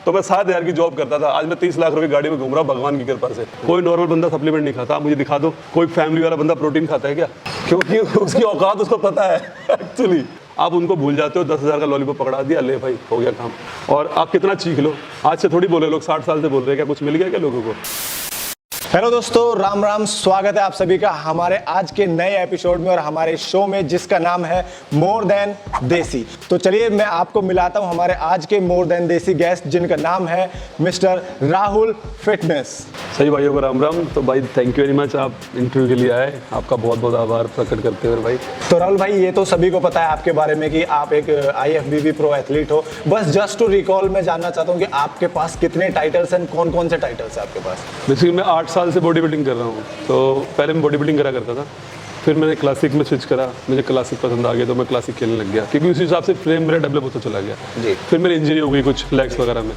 तो मैं 7,000 की जॉब करता था, आज मैं 30 लाख रुपए गाड़ी में घूम रहा हूँ भगवान की कृपा से। कोई नॉर्मल बंदा सप्लीमेंट नहीं खाता, मुझे दिखा दो। कोई फैमिली वाला बंदा प्रोटीन खाता है क्या? क्योंकि उसकी औकात उसको पता है एक्चुअली। आप उनको भूल जाते हो, 10,000 का लॉलीपॉप पकड़ा दिया, ले भाई हो गया काम। और आप कितना चीख लो, आज से थोड़ी बोले लोग, 60 साल से बोल रहे हैं, क्या कुछ मिल गया क्या लोगों को? हेलो दोस्तों, राम राम, स्वागत है आप सभी का हमारे आज के नए एपिसोड में और हमारे शो में जिसका नाम है मोर देन देसी। तो चलिए मैं आपको मिलाता हूं हमारे आज के मोर देन देसी गेस्ट, जिनका नाम है मिस्टर राहुल फिटनेस। सही भाइयों को राम राम। तो भाई थैंक यू वेरी मच, आप इंटरव्यू के लिए आए, आपका बहुत बहुत आभार प्रकट करते हुए भाई। तो राहुल भाई, ये तो सभी को पता है आपके बारे में कि आप एक IFBB प्रो एथलीट हो। बस जस्ट टू रिकॉल मैं जानना चाहता हूँ कि आपके पास कितने टाइटल्स हैं, कौन कौन से टाइटल्स हैं आपके पास? बेसिकली मैं 8 साल से बॉडी बिल्डिंग कर रहा हूँ। तो पहले मैं बॉडी बिल्डिंग करा करता था, फिर मैंने क्लासिक में स्विच करा, मुझे क्लासिक पसंद आ गया तो मैं क्लासिक खेलने लग गया, क्योंकि उसी हिसाब से फ्रेम मेरा डेवलप होता चला गया जी। फिर मेरी इंजरी हो गई कुछ लेग्स वगैरह में,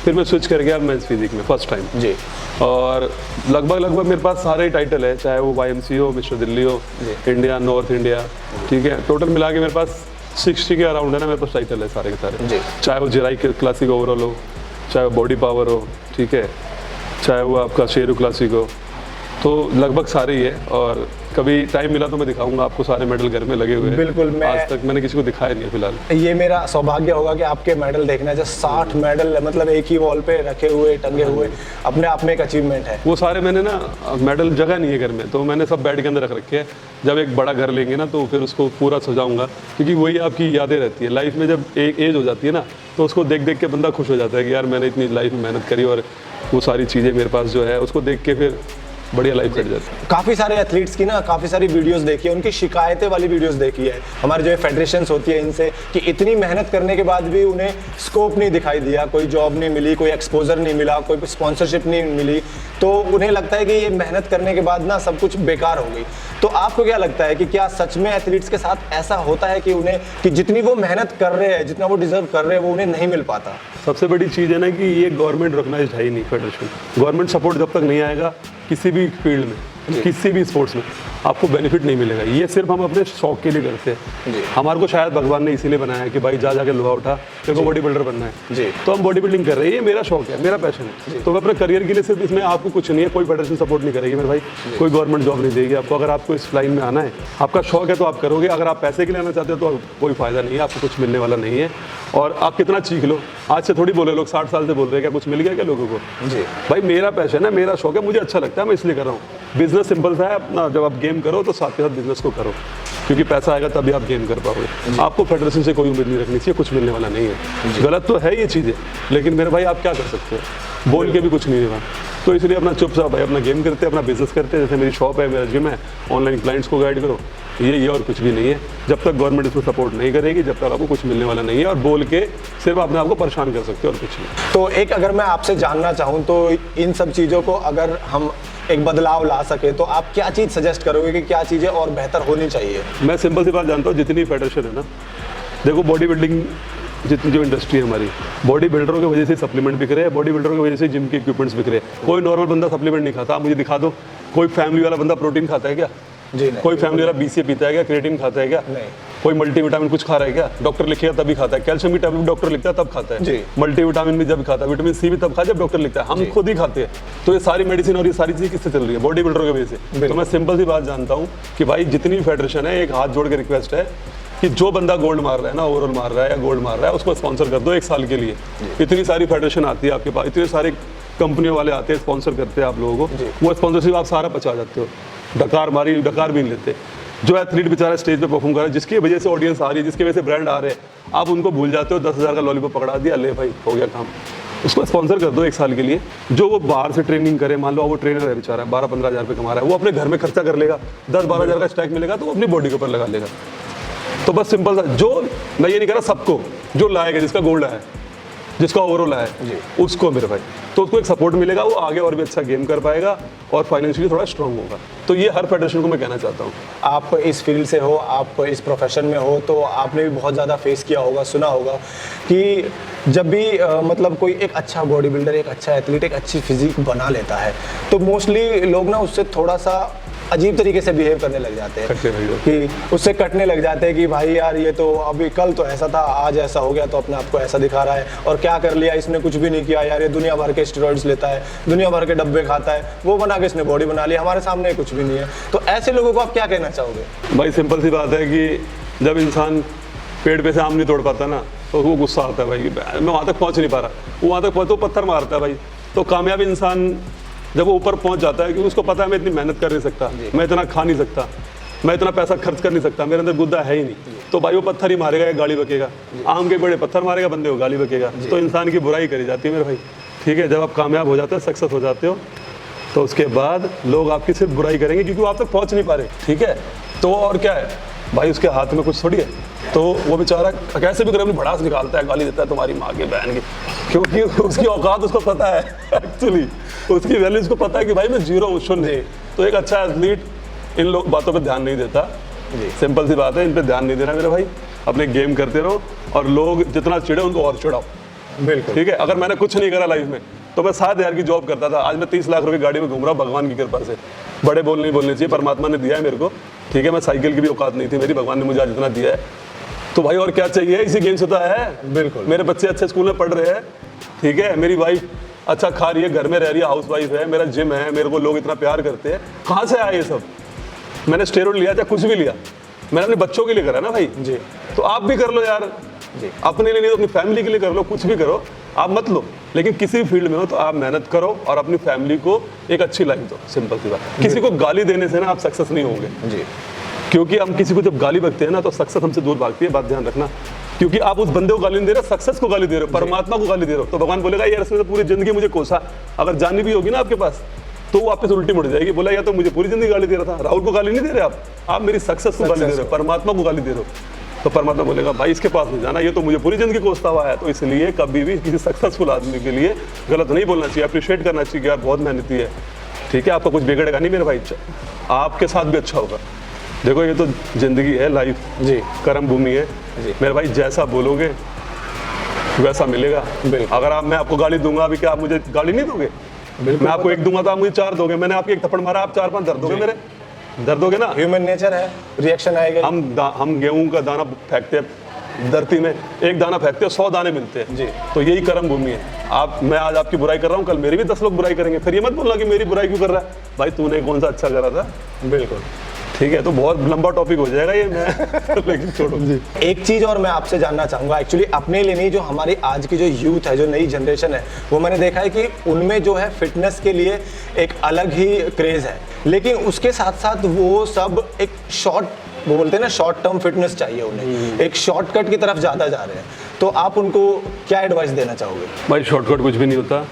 फिर मैं स्विच कर गया मेंस फिजिक में फर्स्ट टाइम जी। और लगभग मेरे पास सारे टाइटल है, चाहे वो YMC हो, मिस्टर दिल्ली हो, इंडिया, नॉर्थ इंडिया, ठीक है। टोटल मिला के मेरे पास 60 के अराउंड है ना मेरे पास टाइटल है सारे के सारे। चाहे वो जिराई क्लासिक ओवरऑल हो, चाहे वो बॉडी पावर हो, ठीक है, चाहे वो आपका शेरू क्लासिक हो, तो लगभग सारे ही है। और कभी टाइम मिला तो मैं दिखाऊंगा आपको, सारे मेडल घर में लगे हुए हैं। बिल्कुल, आज तक मैंने किसी को दिखाया नहीं है फिलहाल। ये मेरा सौभाग्य होगा कि आपके मेडल देखना, जो 60 मेडल मतलब एक ही वॉल पे रखे हुए, टंगे हुए, अपने आप में एक अचीवमेंट है। वो सारे मैंने ना, मेडल जगह नहीं है घर में, तो मैंने सब बेड के अंदर रख रखे हैं। जब एक बड़ा घर लेंगे ना तो फिर उसको पूरा सजाऊंगा, क्योंकि वही आपकी यादें रहती है लाइफ में। जब एक एज हो जाती है ना तो उसको देख देख के बंदा खुश हो जाता है कि यार मैंने इतनी लाइफ में मेहनत करी और वो सारी चीज़ें मेरे पास जो है उसको देख के फिर बढ़िया लाइफ कट जाती है। काफ़ी सारे एथलीट्स की ना काफ़ी सारी वीडियोस देखी है, उनकी शिकायतें वाली वीडियोस देखी है हमारे जो फेडरेशंस होती है इनसे, कि इतनी मेहनत करने के बाद भी उन्हें स्कोप नहीं दिखाई दिया, कोई जॉब नहीं मिली, कोई एक्सपोजर नहीं मिला, कोई स्पॉन्सरशिप नहीं मिली, तो उन्हें लगता है कि ये मेहनत करने के बाद ना सब कुछ बेकार हो गई। तो आपको क्या लगता है कि क्या सच में एथलीट्स के साथ ऐसा होता है कि उन्हें, कि जितनी वो मेहनत कर रहे हैं, जितना वो डिजर्व कर रहे हैं, वो उन्हें नहीं मिल पाता? सबसे बड़ी चीज़ है ना कि ये गवर्नमेंट रिकॉग्नाइज्ड है ही नहीं फेडरेशन। गवर्नमेंट सपोर्ट जब तक नहीं आएगा किसी भी फील्ड में, किसी भी स्पोर्ट्स में, आपको बेनिफिट नहीं मिलेगा। ये सिर्फ हम अपने शौक के लिए करते हैं। हमारे को शायद भगवान ने इसीलिए बनाया है कि भाई जा जाके लोहा उठा, क्योंकि बॉडी बिल्डर बनना है जी। तो हम बॉडी बिल्डिंग कर रहे हैं, ये मेरा शौक है, मेरा पैशन है। तो मैं अपने करियर के लिए सिर्फ, इसमें आपको कुछ नहीं है, कोई फेडरेशन सपोर्ट नहीं करेगी मेरे भाई, कोई गवर्नमेंट जॉब नहीं देगी आपको। अगर आपको इस लाइन में आना है, आपका शौक है तो आप करोगे। अगर आप पैसे के लिए आना चाहते हो तो कोई फायदा नहीं है, आपको कुछ मिलने वाला नहीं है। और आप कितना चीख लो, आज से थोड़ी बोले लोग, 60 साल से बोल रहे हैं, क्या कुछ मिल गया क्या लोगों को? जी भाई, मेरा पैशन है, मेरा शौक है, मुझे अच्छा लगता है, मैं इसलिए कर रहा हूँ। बिजनेस सिंपल सा है अपना, जब आप गेम करो तो साथ के साथ बिजनेस को करो, क्योंकि पैसा आएगा तभी आप गेम कर पाओगे। आपको फेडरेशन से कोई उम्मीद नहीं रखनी चाहिए, कुछ मिलने वाला नहीं है। गलत तो है ये चीज़ें, लेकिन मेरे भाई आप क्या कर सकते हो, बोल के भी कुछ नहीं होगा। तो इसलिए अपना चुपचाप भाई अपना गेम करते हैं, अपना बिजनेस करते हैं। जैसे मेरी शॉप है, मेरा जिम है, ऑनलाइन क्लाइंट्स को गाइड करो, ये और कुछ भी नहीं है। जब तक गवर्नमेंट इसमें सपोर्ट नहीं करेगी, जब तक आपको कुछ मिलने वाला नहीं है। और बोल के सिर्फ अपने आप को परेशान कर सकते हो और कुछ नहीं। तो एक अगर मैं आपसे जानना चाहूँ तो इन सब चीज़ों को अगर हम एक बदलाव ला सके तो आप क्या चीज़ सजेस्ट करोगे कि क्या चीज़ें और बेहतर होनी चाहिए? मैं सिंपल सी बात जानता हूँ, जितनी फेडरेशन है ना, देखो बॉडी बिल्डिंग जितनी जो इंडस्ट्री है हमारी, बॉडी बिल्डरों की वजह से सप्लीमेंट बिक रहे हैं, बॉडी बिल्डरों की वजह से जिम के इक्विपमेंट्स बिक रहे हैं। कोई नॉर्मल बंदा सप्लीमेंट नहीं खाता, मुझे दिखा दो। कोई फैमिली वाला बंदा प्रोटीन खाता है क्या? जी नहीं। कोई फैमिली वाला BCA पीता है क्या? क्रिएटिन खाता है क्या? नहीं। कोई मल्टीविटामिन कुछ खा रहा है क्या? डॉक्टर लिखेगा तभी खाता है। कैल्शियम की टैबलेट डॉक्टर लिखता है तब खाता है जी। मल्टीविटामिन भी जब खाता है, विटामिन C भी तब खाता है जब डॉक्टर लिखता है, हम खुद ही खाते हैं। तो ये सारी मेडिसिन और ये सारी चीज़ किससे चल रही है? बॉडी बिल्डरों की वजह से। तो मैं सिंपल सी बात जानता हूँ कि भाई जितनी फेडरेशन है, एक हाथ जोड़ के रिक्वेस्ट है कि जो बंदा गोल्ड मार रहा है ना, ओवरऑल मार रहा है या गोल्ड मार रहा है, उसको स्पॉन्सर कर दो 1 साल के लिए। इतनी सारी फेडरेशन आती है आपके पास, इतने सारे कंपनियों वाले आते हैं, स्पॉन्सर करते हैं आप लोगों को, वो स्पॉन्सरशिप आप सारा पचा जाते हो। डकार भी नहीं लेते। जो एथलीट बेचारा स्टेज पे परफॉर्म कर रहा है, जिसकी वजह से ऑडियंस आ रही है, जिसकी वजह से ब्रांड आ रहे हैं, आप उनको भूल जाते हो। 10,000 का लॉलीपॉप पकड़ा दिया, ले भाई हो गया काम। उसको स्पॉन्सर कर दो 1 साल के लिए। जो वो बाहर से ट्रेनिंग करे, मान लो वो ट्रेनर है बेचारा, 12-15 हज़ार रुपये कमा रहा है, वो अपने घर में खर्चा कर लेगा, 10-12 हज़ार का स्टैक मिलेगा तो वो अपनी बॉडी के ऊपर लगा लेगा। तो बस सिंपल सा, जो मैं ये नहीं कह रहा सबको, जो लाएगा, जिसका गोल्ड है, जिसका ओवरऑल है उसको मेरे भाई, तो उसको एक सपोर्ट मिलेगा, वो आगे और भी अच्छा गेम कर पाएगा और फाइनेंशियली थोड़ा स्ट्रांग होगा। तो ये हर फेडरेशन को मैं कहना चाहता हूँ। आप इस फील्ड से हो, आप इस प्रोफेशन में हो, तो आपने भी बहुत ज़्यादा फेस किया होगा, सुना होगा कि जब भी मतलब कोई एक अच्छा बॉडी बिल्डर, एक अच्छा एथलीट, एक अच्छी फिजिक बना लेता है, तो मोस्टली लोग ना उससे थोड़ा सा अजीब तरीके से बिहेव करने लग जाते हैं कटने लग कि उससे कटने लग जाते हैं कि भाई यार ये तो अभी कल तो ऐसा था, आज ऐसा हो गया, तो अपने आप को ऐसा दिखा रहा है, और क्या कर लिया इसने, कुछ भी नहीं किया यार, ये दुनिया भर के स्टेरॉइड्स लेता है, दुनिया भर के डब्बे खाता है, वो बना के इसने बॉडी बना ली, हमारे सामने कुछ भी नहीं है। तो ऐसे लोगों को आप क्या कहना चाहोगे? भाई सिंपल सी बात है कि जब इंसान पेड़ पे से आम नहीं तोड़ पाता ना, तो वो गुस्सा आता है भाई कि मैं वहाँ तक पहुँच नहीं पा रहा, वो वहाँ तक पहुँच तो पत्थर मारता है भाई। तो कामयाब इंसान जब वो ऊपर पहुँच जाता है, क्योंकि उसको पता है मैं इतनी मेहनत कर नहीं सकता, मैं इतना खा नहीं सकता, मैं इतना पैसा खर्च कर नहीं सकता, मेरे अंदर गुद्दा है ही नहीं, तो भाई वो पत्थर ही मारेगा या गाली बकेगा। आम के बड़े पत्थर मारेगा, बंदे को गाली बकेगा। तो इंसान की बुराई करी जाती है मेरे भाई, ठीक है। जब आप कामयाब हो जाते हो, सक्सेस हो जाते हो, तो उसके बाद लोग आपकी सिर्फ बुराई करेंगे, क्योंकि वो आप तक पहुँच नहीं पा रहे, ठीक है। तो और क्या है भाई, उसके हाथ में कुछ थोड़ी है, तो वो बेचारा कैसे भी कर अपनी भड़ास निकालता है, गाली देता है तुम्हारी माँ के बहन की, क्योंकि उसकी औकात उसको पता है एक्चुअली, उसकी वैल्यू उसको पता है कि भाई मैं जीरो हूँ, शून्य। तो एक अच्छा एथलीट इन लोग बातों पे ध्यान नहीं देता, सिंपल सी बात है, इन पे ध्यान नहीं देना मेरे भाई। अपने गेम करते रहो, और लोग जितना चिढ़े उनको और चिढ़ाओ, बिल्कुल, ठीक है। अगर मैंने कुछ नहीं करा लाइफ में, तो मैं 7,000 की जॉब करता था, आज मैं 30 लाख रुपए गाड़ी में घूम रहा हूँ भगवान की कृपा से। बड़े बोल नहीं बोलने चाहिए, परमात्मा ने दिया है मेरे को, ठीक है। मैं साइकिल की भी औकात नहीं थी मेरी, भगवान ने मुझे आज इतना दिया है, तो भाई और क्या चाहिए, इसी गेम से तो है। बिल्कुल, मेरे बच्चे अच्छे स्कूल में पढ़ रहे हैं, ठीक है, मेरी वाइफ अच्छा खा रही है, घर में रह रही है, हाउस वाइफ है, मेरा जिम है, मेरे को लोग इतना प्यार करते हैं। कहाँ से आए ये सब? मैंने स्टेरॉइड लिया या कुछ भी लिया, मैंने अपने बच्चों के लिए करा ना भाई जी। तो आप भी कर लो यार जी, अपने लिए नहीं तो अपनी फैमिली के लिए कर लो, कुछ भी करो, आप मत लो, लेकिन किसी भी फील्ड में हो तो आप मेहनत करो और अपनी फैमिली को एक अच्छी लाइफ दो, सिंपल सी बात। किसी को गाली देने से ना आप सक्सेस नहीं होंगे जी, क्योंकि हम किसी को जब गाली बकते हैं ना तो सक्सेस हमसे दूर भागती है, बात ध्यान रखना। क्योंकि आप उस बंदे को गाली नहीं दे रहे, सक्सेस को गाली दे रहे हो, परमात्मा को गाली दे रहे हो, तो भगवान बोलेगा यार इसने तो पूरी जिंदगी मुझे कोसा। अगर जानी भी होगी ना आपके पास तो वो वापस उल्टी मुड़ जाएगी, बोला या तो मुझे पूरी जिंदगी गाली दे रहा था, राहुल को गाली नहीं दे रहे आप मेरी सक्सेस को गाली दे रहे हो, परमात्मा को गाली दे रहे हो। तो परमात्मा बोलेगा भाई इसके पास नहीं जाना, ये तो मुझे पूरी जिंदगी कोसता हुआ है। तो इसलिए कभी भी किसी सक्सेसफुल आदमी के लिए गलत नहीं बोलना चाहिए, अप्रिशिएट करना चाहिए कि यार बहुत मेहनती है, ठीक है, आपका कुछ बिगड़ेगा नहीं मेरे भाई, आपके साथ भी अच्छा होगा। देखो ये तो जिंदगी है, लाइफ जी, कर्म भूमि है मेरे भाई, जैसा बोलोगे वैसा मिलेगा। अगर मैं आपको गाली दूंगा अभी, क्या आप मुझे गाली नहीं दोगे? मैं आपको एक दूंगा तो आप मुझे 4 दोगे, मैंने आपको एक थप्पड़ मारा, आप 4-5 दर्द दोगे, मेरे दर्द दोगे ना। ह्यूमन नेचर है, रिएक्शन आएगा। हम गेहूं का दाना फेंकते हैं धरती में, एक दाना फेंकते हैं 100 दाने मिलते हैं जी। तो यही कर्म भूमि है। मैं आज आपकी बुराई कर रहा हूँ, कल मेरी भी 10 लोग बुराई करेंगे, फिर ये मत बोलना कि मेरी बुराई क्यों कर रहा है भाई, तूने कौन सा अच्छा करा था। बिल्कुल, ठीक है, तो बहुत लंबा टॉपिक हो जाएगा ये मैं लेकिन छोड़ो जी। एक चीज और मैं आपसे जानना चाहूंगा, एक्चुअली अपने लिए नहीं, जो हमारी आज की जो यूथ है, जो नई जनरेशन है, वो मैंने देखा है कि उनमें जो है फिटनेस के लिए एक अलग ही क्रेज है, लेकिन उसके साथ साथ वो सब एक वो बोलते हैं ना शॉर्ट टर्म फिटनेस चाहिए उन्हें, एक शॉर्टकट की तरफ ज़्यादा जा रहे हैं। तो आप उनको क्या एडवाइस देना चाहोगे? भाई शॉर्टकट कुछ भी नहीं होता,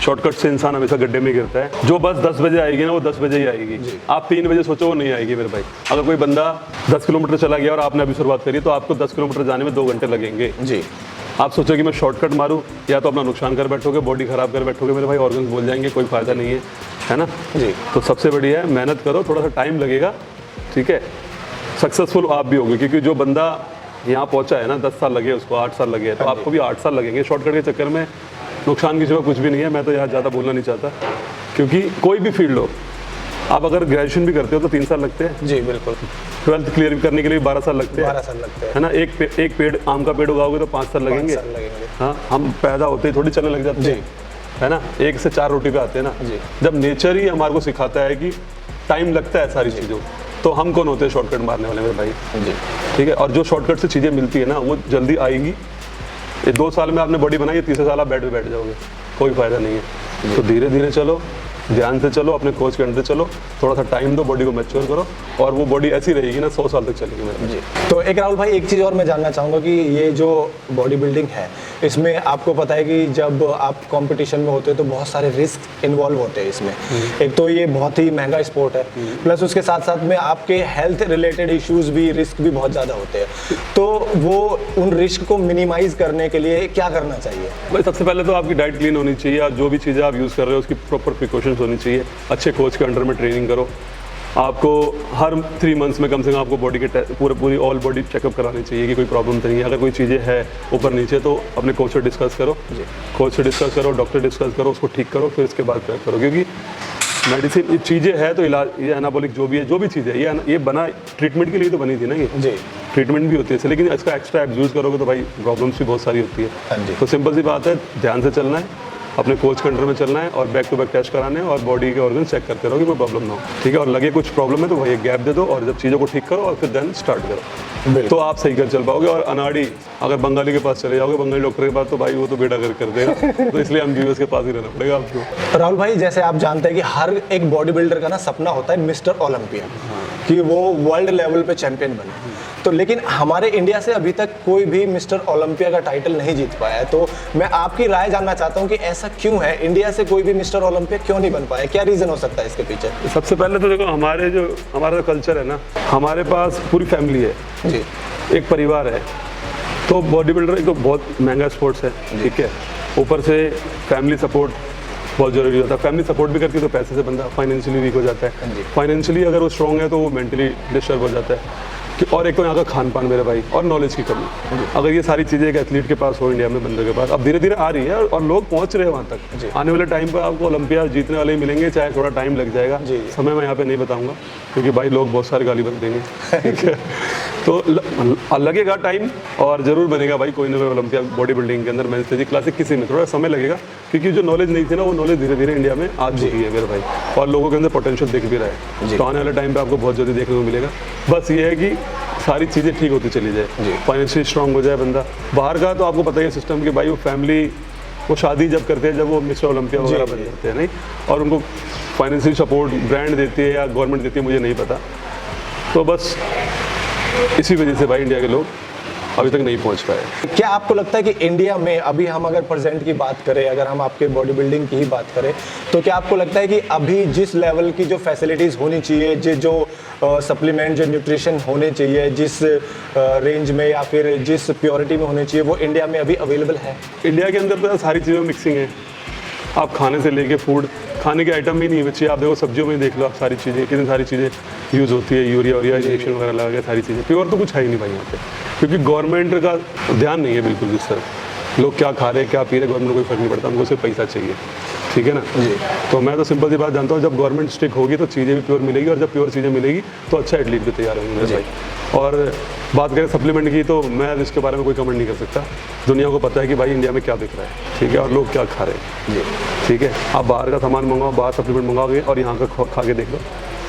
शॉर्टकट से इंसान हमेशा गड्ढे में गिरता है। जो बस 10 बजे आएगी ना वो 10 बजे ही आएगी, आप 3 बजे सोचो वो नहीं आएगी मेरे भाई। अगर कोई बंदा 10 किलोमीटर चला गया और आपने अभी शुरुआत करी तो आपको 10 किलोमीटर जाने में 2 घंटे लगेंगे जी। आप सोचो कि मैं शॉर्टकट मारूं, या तो अपना नुकसान कर बैठोगे, बॉडी खराब कर बैठोगे मेरे भाई, ऑर्गन्स बोल जाएंगे, कोई फायदा नहीं है ना जी। तो सबसे बढ़िया है मेहनत करो, थोड़ा सा टाइम लगेगा, ठीक है, सक्सेसफुल आप भी होगे। क्योंकि जो बंदा यहाँ पहुँचा है ना 10 साल लगे उसको, 8 साल लगे, तो आपको भी 8 साल लगेंगे। शॉर्टकट के चक्कर में नुकसान की जगह कुछ भी नहीं है। मैं तो यहाँ ज़्यादा बोलना नहीं चाहता, क्योंकि कोई भी फील्ड हो, आप अगर ग्रेजुएशन भी करते हो तो 3 साल लगते हैं जी, बिल्कुल। 12th क्लियर करने के लिए 12 साल लगते हैं, 12 साल लगते हैं, है ना। एक पेड़ आम का पेड़ उगाओगे तो 5 साल लगेंगे। हाँ, हम पैदा होते ही थोड़ी चलने लग जाते हैं, है ना, 1 से 4 रोटी पे आते हैं ना जी। जब नेचर ही हमारे को सिखाता है कि टाइम लगता है सारी चीज़ों, तो हम कौन होते हैं शॉर्टकट मारने वाले मेरे भाई जी, ठीक है। और जो शॉर्टकट से चीज़ें मिलती है ना वो जल्दी आएगी। ये 2 साल में आपने बॉडी बनाई है, 3 साल आप बेड पे बैठ जाओगे, कोई फायदा नहीं है। तो धीरे धीरे चलो, ध्यान से चलो, अपने कोच के अंडर चलो, थोड़ा सा टाइम दो, बॉडी को मैच्योर करो, और वो बॉडी ऐसी रहेगी ना 100 साल तक चलेगी मेरे जी। तो एक राहुल भाई, एक चीज़ और मैं जानना चाहूँगा कि ये जो बॉडी बिल्डिंग है, इसमें आपको पता है कि जब आप कंपटीशन में होते हो तो बहुत सारे रिस्क इन्वॉल्व होते हैं इसमें। एक तो ये बहुत ही महंगा स्पोर्ट है, प्लस उसके साथ साथ में आपके हेल्थ रिलेटेड इश्यूज भी, रिस्क भी बहुत ज़्यादा होते हैं। तो वो उन रिस्क को मिनिमाइज करने के लिए क्या करना चाहिए? भाई सबसे पहले तो आपकी डाइट क्लीन होनी चाहिए, और जो भी चीज़ें आप यूज़ कर रहे हो उसकी प्रॉपर प्रिकॉशंस होनी चाहिए। अच्छे कोच के अंडर में ट्रेनिंग करो। आपको हर 3 मंथ्स में कम से कम आपको बॉडी के पूरी ऑल बॉडी चेकअप करानी चाहिए कि कोई प्रॉब्लम तो नहीं है। अगर कोई चीज़ें है ऊपर नीचे तो अपने कोच से डिस्कस करो, कोच से डिस्कस करो, डॉक्टर डिस्कस करो, उसको ठीक करो, फिर इसके बाद ट्रैक करो। क्योंकि मेडिसिन ये चीज़ें है तो इलाज, ये एनाबॉलिक जो भी है, जो भी चीज़ है, ये बना ट्रीटमेंट के लिए तो बनी थी ना ये। जी। ट्रीटमेंट भी होती है, लेकिन इसका एक्स्ट्रा एब्यूज़ करोगे तो भाई प्रॉब्लम्स भी बहुत सारी होती है। हाँ जी। तो सिंपल सी बात है, ध्यान से चलना है, अपने कोच के अंडर में चलना है और बैक टू बैक टेस्ट कराने हैं और बॉडी के ऑर्गन चेक करते रहो कि कोई प्रॉब्लम ना हो, ठीक है। और लगे कुछ प्रॉब्लम है तो वही गैप दे दो और जब चीज़ों को ठीक करो और फिर देन स्टार्ट करो, तो आप सही कर चल पाओगे। और अनाड़ी अगर बंगाली के पास चले जाओगे, बंगाली डॉक्टर के पास, तो भाई वो तो बेटा कर देगा तो इसलिए हम यूएस के पास ही रहना पड़ेगा आपको। राहुल भाई, जैसे आप जानते हैं कि हर एक बॉडी बिल्डर का ना सपना होता है मिस्टर ओलंपिया, कि वो वर्ल्ड लेवल पे चैंपियन बने। तो लेकिन हमारे इंडिया से अभी तक कोई भी मिस्टर ओलंपिया का टाइटल नहीं जीत पाया है। तो मैं आपकी राय जानना चाहता हूँ कि ऐसा क्यों है, इंडिया से कोई भी मिस्टर ओलंपिया क्यों नहीं बन पाया, क्या रीज़न हो सकता है इसके पीछे? सबसे पहले तो देखो, हमारा कल्चर है ना, हमारे पास पूरी फैमिली है जी। एक परिवार है, तो बॉडी बिल्डर एक तो बहुत महंगा स्पोर्ट्स है, ठीक है। ऊपर से फैमिली सपोर्ट बहुत ज़रूरी होता है। फैमिली सपोर्ट भी करती है तो पैसे से बंदा फाइनेंशियली वीक हो जाता है, फाइनेंशियली अगर वो स्ट्रॉन्ग है तो वो मेंटली डिस्टर्ब हो जाता है और एक तो यहाँ का खान पान मेरे भाई, और नॉलेज की कमी। अगर ये सारी चीज़ें एक एथलीट के पास हो, इंडिया में बंदे के पास अब धीरे धीरे आ रही है और लोग पहुँच रहे हैं वहाँ तक। आने वाले टाइम पर आपको ओलंपिया जीतने वाले ही मिलेंगे, चाहे थोड़ा टाइम लग जाएगा। समय मैं यहाँ पे नहीं बताऊँगा क्योंकि भाई लोग बहुत सारे गाली बन देंगे, ठीक है। तो लगेगा टाइम और ज़रूर बनेगा भाई कोई ना कोई ओलंपिया बॉडी बिल्डिंग के अंदर, मैंने फिजिक क्लासिक किसी में थोड़ा समय लगेगा क्योंकि जो नॉलेज नहीं थी ना, वो नॉलेज धीरे धीरे इंडिया में आ चुकी है मेरे भाई, और लोगों के अंदर पोटेंशियल दिख भी रहा है। तो आने वाले टाइम पे आपको बहुत जल्दी देखने को मिलेगा। बस ये है कि सारी चीज़ें ठीक होती चली जाए, फाइनेंशियली स्ट्रांग हो जाए बंदा। बाहर का तो आपको पता ही है सिस्टम कि भाई वो फैमिली वो शादी जब करते हैं, जब वो मिस्टर ओलंपिया वगैरह बन जाते हैं नहीं, और उनको फाइनेंशियल सपोर्ट ब्रांड देती है या गवर्नमेंट देती है, मुझे नहीं पता। तो बस इसी वजह से भाई इंडिया के लोग अभी तक नहीं पहुंच पाए। क्या आपको लगता है कि इंडिया में अभी हम अगर प्रेजेंट की बात करें, अगर हम आपके बॉडी बिल्डिंग की ही बात करें, तो क्या आपको लगता है कि अभी जिस लेवल की जो फैसिलिटीज़ होनी चाहिए, जो सप्लीमेंट, जो न्यूट्रिशन होने चाहिए, जिस रेंज में या फिर जिस प्योरिटी में होने चाहिए, वो इंडिया में अभी अवेलेबल है? इंडिया के अंदर तो सारी चीज़ों में मिक्सिंग है। आप खाने से लेके फूड, खाने के आइटम भी नहीं बच्चे, आप देखो सब्जियों में देख लो आप, सारी चीज़ें कितनी सारी चीज़ें यूज़ होती है, यूरिया इंजेक्शन वगैरह लगा के सारी चीज़ें। प्योर तो कुछ है ही नहीं भाई यहाँ पे, क्योंकि गवर्नमेंट का ध्यान नहीं है बिल्कुल इस तरफ। लोग क्या खा रहे हैं क्या पी रहे, गवर्नमेंट को कोई फर्क नहीं पड़ता, हमको सिर्फ पैसा चाहिए, ठीक है ना जी। तो मैं तो सिंपल सी बात जानता हूँ, जब गवर्नमेंट स्ट्रिक होगी तो चीज़ें भी प्योर मिलेगी, और जब प्योर चीज़ें मिलेगी तो अच्छा एथलीट भी तैयार होंगे मेरे भाई। और बात करें सप्लीमेंट की, तो मैं इसके बारे में कोई कमेंट नहीं कर सकता। दुनिया को पता है कि भाई इंडिया में क्या बिक रहा है, ठीक है, और लोग क्या खा रहे हैं जी, ठीक है। आप बाहर का सामान मंगाओ, बाहर सप्लीमेंट मंगाओगे और यहाँ का खा के देख लो,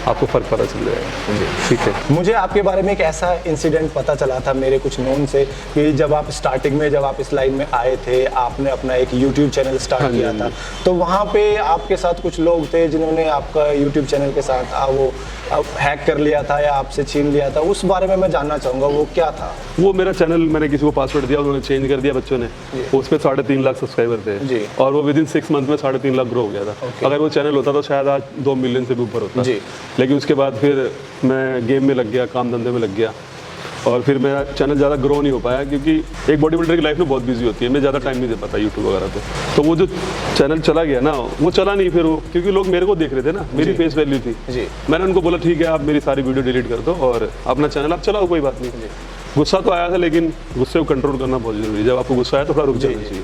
आपको फ़र्क पता चल जाएगा जी, ठीक है। मुझे आपके बारे में एक ऐसा इंसिडेंट पता चला था मेरे कुछ नोन से, कि जब आप स्टार्टिंग में, जब आप इस लाइन में आए थे, आपने अपना एक यूट्यूब चैनल स्टार्ट किया था, तो वहाँ पे आपके साथ कुछ लोग थे जिन्होंने आपका यूट्यूब चैनल के साथ वो हैक कर लिया था या आपसे छीन लिया था। उस बारे में मैं जानना चाहूँगा, वो क्या था? वो मेरा चैनल, मैंने किसी को पासवर्ड दिया, उन्होंने चेंज कर दिया बच्चों ने, उस पर 3.5 लाख सब्सक्राइबर थे जी, और वो विदिन 6 मंथ में 3.5 लाख ग्रो हो गया था। अगर वो चैनल होता तो शायद आज 2 मिलियन से भी ऊपर होता जी। लेकिन उसके बाद फिर मैं गेम में लग गया, काम धंधे में लग गया, और फिर मेरा चैनल ज़्यादा ग्रो नहीं हो पाया, क्योंकि एक बॉडी बिल्डर की लाइफ में बहुत बिजी होती है, मैं ज़्यादा टाइम नहीं दे पाता यूट्यूब वगैरह पे। तो वो जो चैनल चला गया ना, वो चला नहीं फिर वो, क्योंकि लोग मेरे को देख रहे थे ना, मेरी फेस वैल्यू थी जी। मैंने उनको बोला ठीक है आप मेरी सारी वीडियो डिलीट कर दो और अपना चैनल आप चलाओ, कोई बात नहीं। गुस्सा तो आया था, लेकिन गुस्से को कंट्रोल करना बहुत जरूरी है। जब आपको गुस्सा आया तो थोड़ा रुक जाना चाहिए,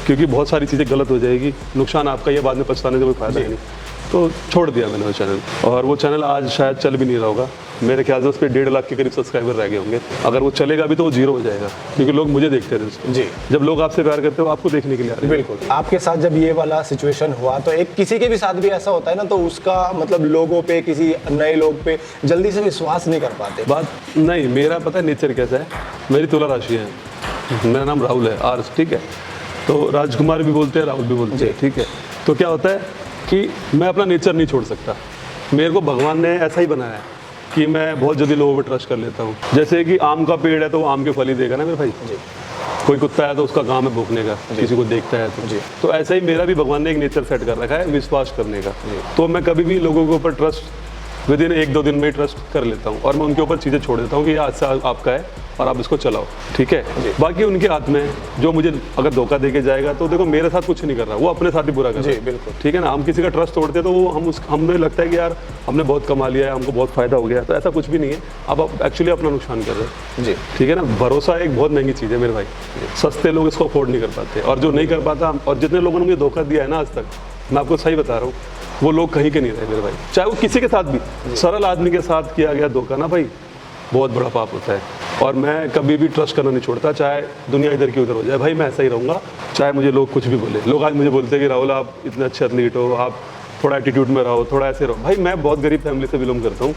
क्योंकि बहुत सारी चीज़ें गलत हो जाएगी, नुकसान आपका, ये बाद में पछताने से कोई फायदा नहीं। तो छोड़ दिया मैंने वो चैनल, और वो चैनल आज शायद चल भी नहीं रहा होगा। मेरे ख्याल से उस पर 1.5 लाख के करीब सब्सक्राइबर रह गए होंगे। अगर वो चलेगा भी तो वो 0 हो जाएगा, क्योंकि लोग मुझे देखते थे उसको जी। जब लोग आपसे प्यार करते हो, आपको देखने के लिए आ रहे हैं। बिल्कुल। आपके साथ जब ये वाला सिचुएशन हुआ, तो एक किसी के भी साथ भी ऐसा होता है ना, तो उसका मतलब लोगों पे, किसी नए लोग पे जल्दी से विश्वास नहीं कर पाते। बात नहीं, मेरा पता है नेचर कैसा है, मेरी तुला राशि है, मेरा नाम राहुल है, आर्स, ठीक है। तो राजकुमार भी बोलते हैं, राहुल भी बोलते हैं, ठीक है। तो क्या होता है कि मैं अपना नेचर नहीं छोड़ सकता। मेरे को भगवान ने ऐसा ही बनाया है कि मैं बहुत जल्दी लोगों पर ट्रस्ट कर लेता हूँ। जैसे कि आम का पेड़ है तो वो आम के फल ही देगा ना मेरे भाई जी। कोई कुत्ता है तो उसका काम है भौंकने का, किसी को देखता है तो ऐसा ही मेरा भी भगवान ने एक नेचर सेट कर रखा है, विश्वास करने का। तो मैं कभी भी लोगों के ऊपर ट्रस्ट विदिन 1-2 दिन में ट्रस्ट कर लेता हूँ, और मैं उनके ऊपर चीज़ें छोड़ देता हूँ कि आज से आपका है और आप इसको चलाओ, ठीक है। बाकी उनके हाथ में, जो मुझे अगर धोखा देके जाएगा तो देखो मेरे साथ कुछ नहीं कर रहा, वो अपने साथ ही बुरा कर रहा है, बिल्कुल, ठीक है ना। हम किसी का ट्रस्ट तोड़ते तो वो हमें लगता है कि यार हमने बहुत कमा लिया है, हमको बहुत फायदा हो गया, तो ऐसा कुछ भी नहीं है। अब आप एक्चुअली अपना नुकसान कर रहे हैं जी, ठीक है ना। भरोसा एक बहुत महंगी चीज़ है मेरे भाई, सस्ते लोग इसको अफोर्ड नहीं कर पाते, और जो नहीं कर पाता, और जितने लोगों ने मुझे धोखा दिया है ना आज तक, मैं आपको सही बता रहा हूँ, वो लोग कहीं के नहीं रहे मेरे भाई, चाहे वो किसी के साथ भी, सरल आदमी के साथ किया गया धोखा ना भाई बहुत बड़ा पाप होता है। और मैं कभी भी ट्रस्ट करना नहीं छोड़ता, चाहे दुनिया इधर की उधर हो जाए भाई, मैं ऐसा ही रहूँगा, चाहे मुझे लोग कुछ भी बोले। लोग आज मुझे बोलते हैं कि राहुल आप इतने अच्छे एथलीट हो, आप थोड़ा एटीट्यूड में रहो, थोड़ा ऐसे रहो। भाई मैं बहुत गरीब फैमिली से बिलोंग करता हूँ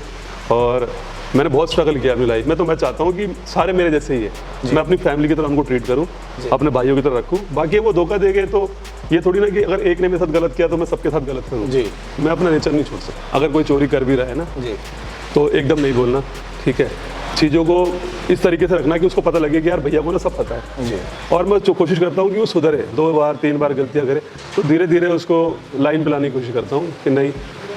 और मैंने बहुत स्ट्रगल किया अपनी लाइफ में, तो मैं चाहता हूँ कि सारे मेरे जैसे ही है, मैं अपनी फैमिली की तरह उनको ट्रीट करूँ, अपने भाइयों की तरह रखूँ। बाकी वो धोखा देंगे तो ये थोड़ी ना कि अगर एक ने मेरे साथ गलत किया तो मैं सबके साथ गलत करूँ। जी। मैं अपना नेचर नहीं छोड़ सकता। अगर कोई चोरी कर भी रहा है ना जी। तो एकदम नहीं बोलना, ठीक है, चीज़ों को इस तरीके से रखना कि उसको पता लगे कि यार भैया को ना सब पता है। जी। और मैं जो कोशिश करता हूँ कि वो सुधरे, 2 बार 3 बार गलतियाँ करे तो धीरे धीरे उसको लाइन पे लाने की कोशिश करता हूँ कि नहीं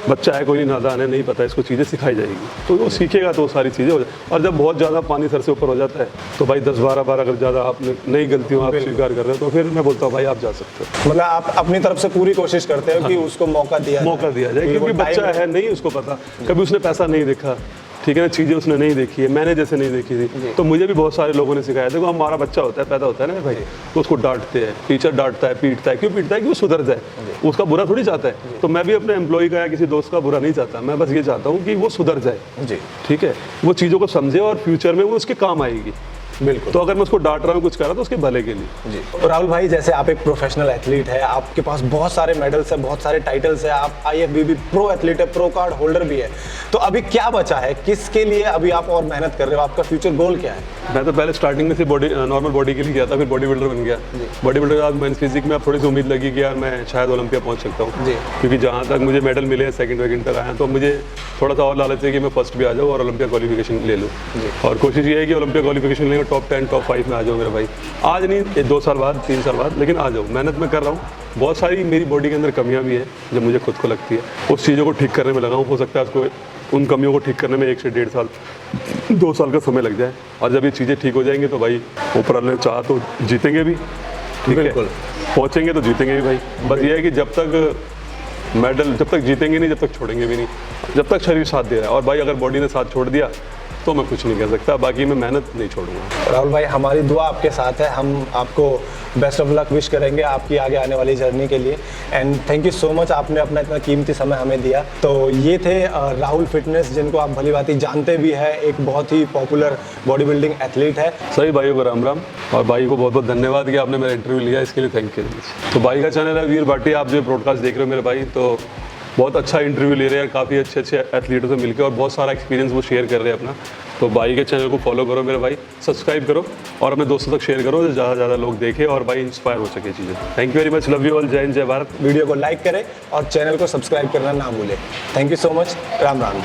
बच्चा है, कोई नहीं नादान है, नहीं पता, इसको चीज़ें सिखाई जाएगी तो वो सीखेगा तो सारी चीज़ें हो जाए। और जब बहुत ज़्यादा पानी सर से ऊपर हो जाता है तो भाई 10-12 बार अगर ज़्यादा आपने नई गलतियों आप स्वीकार कर रहे हो तो फिर मैं बोलता हूँ भाई आप जा सकते हो। मतलब आप अपनी तरफ से पूरी कोशिश करते हो कि उसको मौका दिया जाए क्योंकि बच्चा है, नहीं उसको पता, कभी उसने पैसा नहीं देखा, ठीक है ना, चीज़ें उसने नहीं देखी है, मैंने जैसे नहीं देखी थी, तो मुझे भी बहुत सारे लोगों ने सिखाया। देखो हमारा बच्चा होता है, पैदा होता है ना भाई, तो उसको डांटते हैं, टीचर डांटता है, पीटता है, क्यों पीटता है कि वो सुधर जाए, उसका बुरा थोड़ी चाहता है। तो मैं भी अपने एम्प्लॉय का या किसी दोस्त का बुरा नहीं चाहता, मैं बस ये चाहता हूँ कि वो सुधर जाए। जी। ठीक है, वो चीज़ों को समझे और फ्यूचर में वो उसके काम आएगी। बिल्कुल। तो अगर मैं उसको डांट रहा हूँ, कुछ कर रहा हूँ तो उसके भले के लिए। जी। तो राहुल भाई जैसे आप एक प्रोफेशनल एथलीट है, आपके पास बहुत सारे मेडल्स है, बहुत सारे टाइटल्स है, आप IFBB प्रो एथलीट है, प्रो कार्ड होल्डर भी है, तो अभी क्या बचा है, किसके लिए अभी आप और मेहनत कर रहे हो, आपका फ्यूचर गोल क्या है? मैं तो पहले स्टार्टिंग में से नॉर्मल बॉडी के लिए गया था, फिर बॉडी बिल्डर बन गया। बॉडी बिल्डर के बाद मेंस फिजिक में अब थोड़ी सी उम्मीद लगी कि यार मैं शायद ओलंपिया पहुंच सकता हूँ, क्योंकि जहाँ तक मुझे मेडल मिले, सेकंड वेकंड तक आया, तो मुझे थोड़ा सा और लालच है कि मैं फर्स्ट भी आ जाऊँ और ओलंपिया क्वालिफिकेशन ले लूँ। और कोशिश ये है कि ओलंपिया क्वालिफिकेशन लेंगे, टॉप 10 टॉप 5 में आ जाओ मेरे भाई। आज नहीं, 2 साल बाद 3 साल बाद, लेकिन आ जाओ। मेहनत मैं कर रहा हूँ, बहुत सारी मेरी बॉडी के अंदर कमियां भी हैं जो मुझे खुद को लगती है, उस चीज़ों को ठीक करने में लगा हूँ। हो सकता है उसको, उन कमियों को ठीक करने में 1 से 1.5 साल 2 साल का समय लग जाए, और जब ये चीज़ें ठीक हो जाएंगी तो भाई ऊपर वाले चाह तो जीतेंगे भी, ठीक है, पहुँचेंगे तो जीतेंगे भी भाई। बस ये है कि जब तक मेडल, जब तक जीतेंगे नहीं, जब तक छोड़ेंगे भी नहीं, जब तक शरीर साथ दे रहा है। और भाई अगर बॉडी ने साथ छोड़ दिया तो मैं कुछ नहीं कर सकता, बाकी मैं मेहनत नहीं छोड़ूंगा। राहुल भाई हमारी दुआ आपके साथ है, हम आपको बेस्ट ऑफ लक विश करेंगे आपकी आगे आने वाली जर्नी के लिए। And thank you so much, आपने अपना इतना कीमती समय हमें दिया। तो ये थे राहुल फिटनेस, जिनको आप भली भांति जानते भी है, एक बहुत ही पॉपुलर बॉडी बिल्डिंग एथलीट है। सभी भाइयों को राम राम, और भाई को बहुत बहुत धन्यवाद कि आपने मेरा इंटरव्यू लिया, इसके लिए थैंक यू। तो भाई का चैनल है वीर भाटी, आप जो ब्रॉडकास्ट देख रहे हो मेरे भाई, तो बहुत अच्छा इंटरव्यू ले रहे हैं, काफ़ी अच्छे अच्छे एथलीटों से मिलकर, और बहुत सारा एक्सपीरियंस वो शेयर कर रहे हैं अपना। तो भाई के चैनल को फॉलो करो मेरे भाई, सब्सक्राइब करो और अपने दोस्तों तक शेयर करो, ज़्यादा से ज़्यादा लोग देखें और भाई इंस्पायर हो सके चीज़ें। Thank you very much, love you all, जय हिंद जय भारत। वीडियो को लाइक करें और चैनल को सब्सक्राइब करना ना भूलें। Thank you so much, Ram Ram ji.